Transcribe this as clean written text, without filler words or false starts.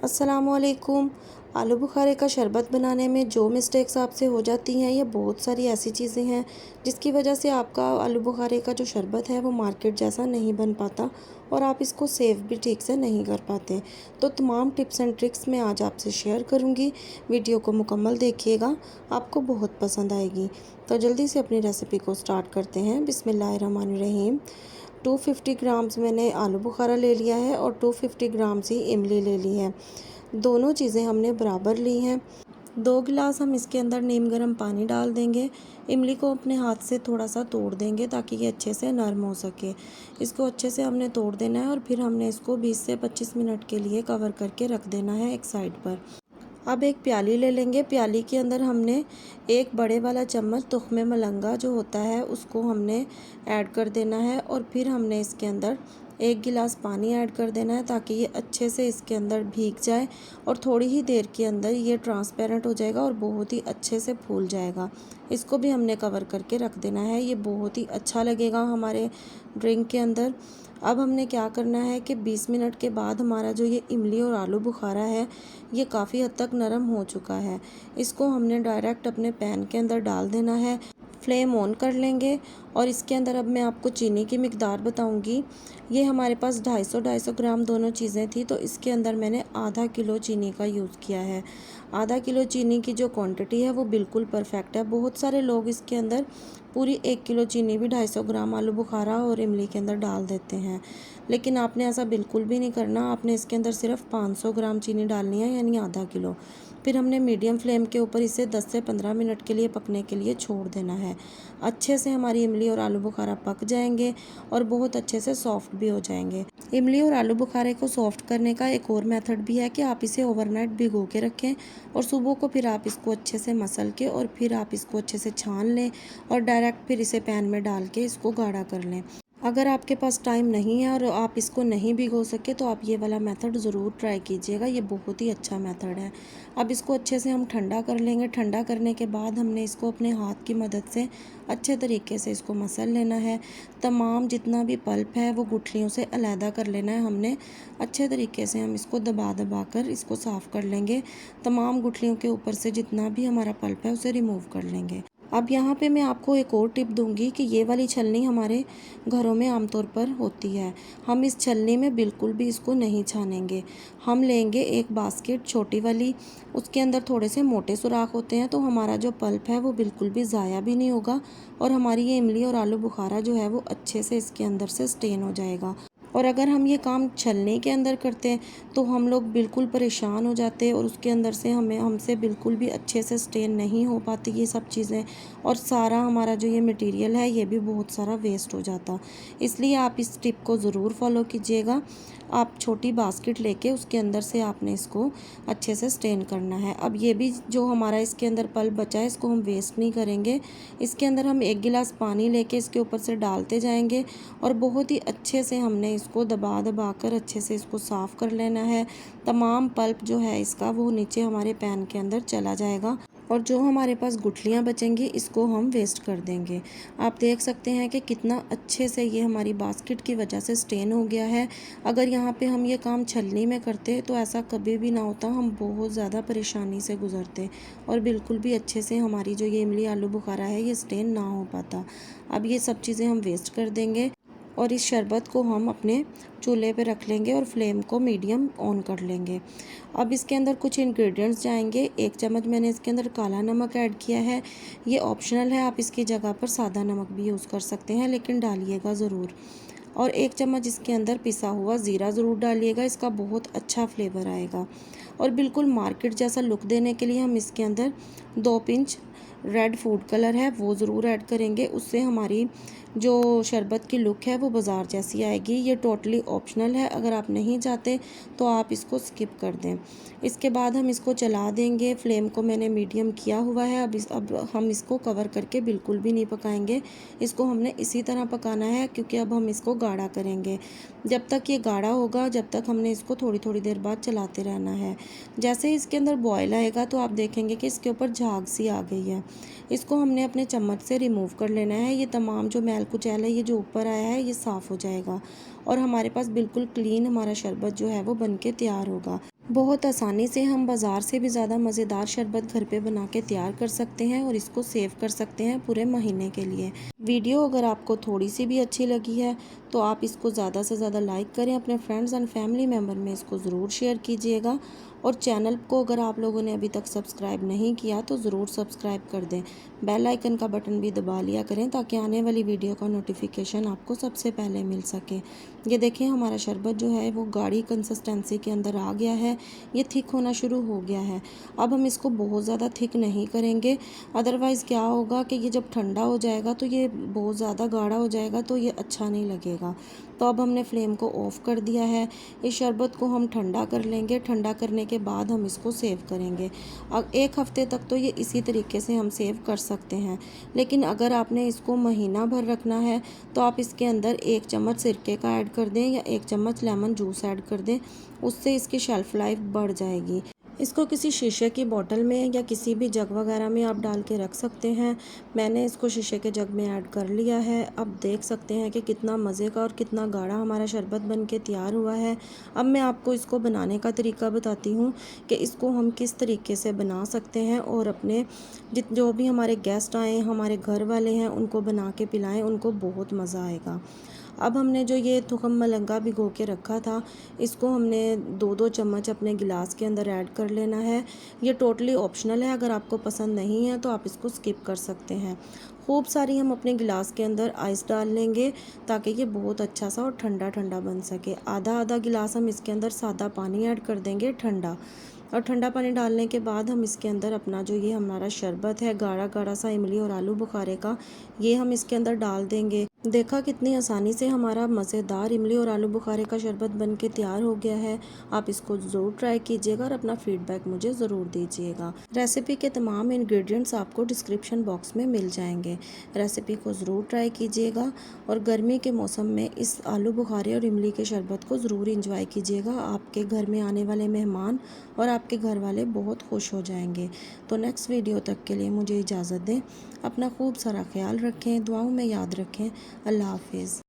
अस्सलामुअलैकुम। आलू बुखारे का शरबत बनाने में जो मिस्टेक्स आपसे हो जाती हैं, ये बहुत सारी ऐसी चीज़ें हैं जिसकी वजह से आपका आलू बुखारे का जो शरबत है वो मार्केट जैसा नहीं बन पाता और आप इसको सेव भी ठीक से नहीं कर पाते। तो तमाम टिप्स एंड ट्रिक्स मैं आज आपसे शेयर करूंगी। वीडियो को मुकम्मल देखिएगा, आपको बहुत पसंद आएगी। तो जल्दी से अपनी रेसिपी को स्टार्ट करते हैं। बिस्मिल्लाहिर्रहमानिर्रहीम। 250 ग्राम्स मैंने आलू बुखारा ले लिया है और 250 ग्राम्स ही इमली ले ली है। दोनों चीज़ें हमने बराबर ली हैं। 2 गिलास हम इसके अंदर नीम गर्म पानी डाल देंगे। इमली को अपने हाथ से थोड़ा सा तोड़ देंगे ताकि ये अच्छे से नरम हो सके। इसको अच्छे से हमने तोड़ देना है और फिर हमने इसको 20 से 25 मिनट के लिए कवर करके रख देना है एक साइड पर। अब एक प्याली ले लेंगे। प्याली के अंदर हमने एक बड़े वाला चम्मच तुख्मे मलंगा जो होता है उसको हमने ऐड कर देना है और फिर हमने इसके अंदर 1 गिलास पानी ऐड कर देना है ताकि ये अच्छे से इसके अंदर भीग जाए और थोड़ी ही देर के अंदर ये ट्रांसपेरेंट हो जाएगा और बहुत ही अच्छे से फूल जाएगा। इसको भी हमने कवर करके रख देना है। ये बहुत ही अच्छा लगेगा हमारे ड्रिंक के अंदर। अब हमने क्या करना है कि 20 मिनट के बाद हमारा जो ये इमली और आलू बुखारा है ये काफ़ी हद तक नरम हो चुका है। इसको हमने डायरेक्ट अपने पैन के अंदर डाल देना है। फ्लेम ऑन कर लेंगे और इसके अंदर अब मैं आपको चीनी की मिकदार बताऊंगी। ये हमारे पास 250 ग्राम दोनों चीज़ें थी, तो इसके अंदर मैंने आधा किलो चीनी का यूज़ किया है। आधा किलो चीनी की जो क्वांटिटी है वो बिल्कुल परफेक्ट है। बहुत सारे लोग इसके अंदर पूरी 1 किलो चीनी भी 250 ग्राम आलू बुखारा और इमली के अंदर डाल देते हैं, लेकिन आपने ऐसा बिल्कुल भी नहीं करना। आपने इसके अंदर सिर्फ 500 ग्राम चीनी डालनी है, यानी आधा किलो। फिर हमने मीडियम फ्लेम के ऊपर इसे 10 से 15 मिनट के लिए पकने के लिए छोड़ देना है। अच्छे से हमारी इमली और आलू बुखारा पक जाएंगे और बहुत अच्छे से सॉफ्ट भी हो जाएंगे। इमली और आलू बुखारे को सॉफ्ट करने का एक और मेथड भी है कि आप इसे ओवरनाइट भिगो के रखें और सुबह को फिर आप इसको अच्छे से मसल के और फिर आप इसको अच्छे से छान लें और डायरेक्ट फिर इसे पैन में डाल के इसको गाढ़ा कर लें। अगर आपके पास टाइम नहीं है और आप इसको नहीं भिगो सके तो आप ये वाला मेथड ज़रूर ट्राई कीजिएगा। ये बहुत ही अच्छा मेथड है। अब इसको अच्छे से हम ठंडा कर लेंगे। ठंडा करने के बाद हमने इसको अपने हाथ की मदद से अच्छे तरीके से इसको मसल लेना है। तमाम जितना भी पल्प है वो गुठलियों से अलहदा कर लेना है हमने। अच्छे तरीके से हम इसको दबा दबा कर इसको साफ़ कर लेंगे। तमाम गुठलियों के ऊपर से जितना भी हमारा पल्प है उसे रिमूव कर लेंगे। अब यहाँ पे मैं आपको एक और टिप दूंगी कि ये वाली छलनी हमारे घरों में आमतौर पर होती है। हम इस छलनी में बिल्कुल भी इसको नहीं छानेंगे। हम लेंगे एक बास्केट छोटी वाली, उसके अंदर थोड़े से मोटे सुराख होते हैं, तो हमारा जो पल्प है वो बिल्कुल भी ज़ाया भी नहीं होगा और हमारी ये इमली और आलू बुखारा जो है वो अच्छे से इसके अंदर से स्टेन हो जाएगा। और अगर हम ये काम छलनी के अंदर करते हैं तो हम लोग बिल्कुल परेशान हो जाते हैं और उसके अंदर से हमसे बिल्कुल भी अच्छे से स्टेन नहीं हो पाती ये सब चीज़ें, और सारा हमारा जो ये मटेरियल है ये भी बहुत सारा वेस्ट हो जाता। इसलिए आप इस टिप को ज़रूर फॉलो कीजिएगा। आप छोटी बास्केट लेके उसके अंदर से आपने इसको अच्छे से स्टेन करना है। अब ये भी जो हमारा इसके अंदर पल्प बचा है इसको हम वेस्ट नहीं करेंगे। इसके अंदर हम 1 गिलास पानी लेके इसके ऊपर से डालते जाएंगे और बहुत ही अच्छे से हमने इसको दबा दबा कर अच्छे से इसको साफ़ कर लेना है। तमाम पल्प जो है इसका वो नीचे हमारे पैन के अंदर चला जाएगा और जो हमारे पास गुठलियाँ बचेंगी इसको हम वेस्ट कर देंगे। आप देख सकते हैं कि कितना अच्छे से ये हमारी बास्केट की वजह से स्टेन हो गया है। अगर यहाँ पे हम ये काम छलनी में करते तो ऐसा कभी भी ना होता। हम बहुत ज़्यादा परेशानी से गुजरते और बिल्कुल भी अच्छे से हमारी जो ये इमली आलू बुखारा है ये स्टेन ना हो पाता। अब ये सब चीज़ें हम वेस्ट कर देंगे और इस शरबत को हम अपने चूल्हे पे रख लेंगे और फ्लेम को मीडियम ऑन कर लेंगे। अब इसके अंदर कुछ इंग्रेडिएंट्स जाएंगे। 1 चम्मच मैंने इसके अंदर काला नमक ऐड किया है। ये ऑप्शनल है, आप इसकी जगह पर सादा नमक भी यूज़ कर सकते हैं, लेकिन डालिएगा ज़रूर। और 1 चम्मच इसके अंदर पिसा हुआ ज़ीरा ज़रूर डालिएगा, इसका बहुत अच्छा फ्लेवर आएगा। और बिल्कुल मार्केट जैसा लुक देने के लिए हम इसके अंदर 2 पिंच रेड फूड कलर है वो ज़रूर ऐड करेंगे। उससे हमारी जो शरबत की लुक है वो बाज़ार जैसी आएगी। ये टोटली ऑप्शनल है, अगर आप नहीं चाहते तो आप इसको स्किप कर दें। इसके बाद हम इसको चला देंगे। फ्लेम को मैंने मीडियम किया हुआ है। अब हम इसको कवर करके बिल्कुल भी नहीं पकाएंगे। इसको हमने इसी तरह पकाना है क्योंकि अब हम इसको गाढ़ा करेंगे। जब तक ये गाढ़ा होगा जब तक हमने इसको थोड़ी थोड़ी देर बाद चलाते रहना है। जैसे ही इसके अंदर बॉयल आएगा तो आप देखेंगे कि इसके ऊपर झाग सी आ गई है। इसको हमने अपने चम्मच से रिमूव कर लेना है। ये तमाम जो मैल कुचैल है ये जो ऊपर आया है ये साफ़ हो जाएगा और हमारे पास बिल्कुल क्लीन हमारा शरबत जो है वो बन के तैयार होगा। बहुत आसानी से हम बाज़ार से भी ज़्यादा मज़ेदार शरबत घर पे बना के तैयार कर सकते हैं और इसको सेव कर सकते हैं पूरे महीने के लिए। वीडियो अगर आपको थोड़ी सी भी अच्छी लगी है तो आप इसको ज़्यादा से ज़्यादा लाइक करें, अपने फ्रेंड्स एंड फैमिली मेम्बर में इसको ज़रूर शेयर कीजिएगा और चैनल को अगर आप लोगों ने अभी तक सब्सक्राइब नहीं किया तो ज़रूर सब्सक्राइब कर दें। बेल आइकन का बटन भी दबा लिया करें ताकि आने वाली वीडियो का नोटिफिकेशन आपको सबसे पहले मिल सके। ये देखें, हमारा शरबत जो है वो गाढ़ी कंसिस्टेंसी के अंदर आ गया है, ये थिक होना शुरू हो गया है। अब हम इसको बहुत ज़्यादा थिक नहीं करेंगे, अदरवाइज़ क्या होगा कि ये जब ठंडा हो जाएगा तो ये बहुत ज़्यादा गाढ़ा हो जाएगा तो ये अच्छा नहीं लगेगा। तो अब हमने फ्लेम को ऑफ़ कर दिया है। इस शरबत को हम ठंडा कर लेंगे, ठंडा करने के बाद हम इसको सेव करेंगे। अब 1 हफ़्ते तक तो ये इसी तरीके से हम सेव कर सकते हैं, लेकिन अगर आपने इसको महीना भर रखना है तो आप इसके अंदर 1 चम्मच सिरके का ऐड कर दें या 1 चम्मच लेमन जूस ऐड कर दें, उससे इसकी शेल्फ़ लाइफ बढ़ जाएगी। इसको किसी शीशे की बोतल में या किसी भी जग वगैरह में आप डाल के रख सकते हैं। मैंने इसको शीशे के जग में ऐड कर लिया है। अब देख सकते हैं कि कितना मज़े का और कितना गाढ़ा हमारा शरबत बन के तैयार हुआ है। अब मैं आपको इसको बनाने का तरीका बताती हूँ कि इसको हम किस तरीके से बना सकते हैं और अपने जो भी हमारे गेस्ट आएँ, हमारे घर वाले हैं, उनको बना के पिलाएँ, उनको बहुत मज़ा आएगा। अब हमने जो ये तुखम मलंगा भिगो के रखा था, इसको हमने 2-2 चम्मच अपने गिलास के अंदर ऐड कर लेना है। ये टोटली ऑप्शनल है, अगर आपको पसंद नहीं है तो आप इसको स्किप कर सकते हैं। खूब सारी हम अपने गिलास के अंदर आइस डाल लेंगे ताकि ये बहुत अच्छा सा और ठंडा ठंडा बन सके। आधा आधा गिलास हम इसके अंदर सादा पानी ऐड कर देंगे ठंडा, और ठंडा पानी डालने के बाद हम इसके अंदर अपना जो ये हमारा शरबत है गाढ़ा गाढ़ा सा इमली और आलू बुखारे का, ये हम इसके अंदर डाल देंगे। देखा कितनी आसानी से हमारा मज़ेदार इमली और आलू बुखारे का शरबत बन के तैयार हो गया है। आप इसको ज़रूर ट्राई कीजिएगा और अपना फीडबैक मुझे ज़रूर दीजिएगा। रेसिपी के तमाम इंग्रेडिएंट्स आपको डिस्क्रिप्शन बॉक्स में मिल जाएंगे। रेसिपी को ज़रूर ट्राई कीजिएगा और गर्मी के मौसम में इस आलू बुखारे और इमली के शरबत को ज़रूर इंजॉय कीजिएगा। आपके घर में आने वाले मेहमान और आपके घर वाले बहुत खुश हो जाएंगे। तो नेक्स्ट वीडियो तक के लिए मुझे इजाज़त दें। अपना खूब सारा ख्याल रखें, दुआओं में याद रखें। अल्लाह हाफिज़।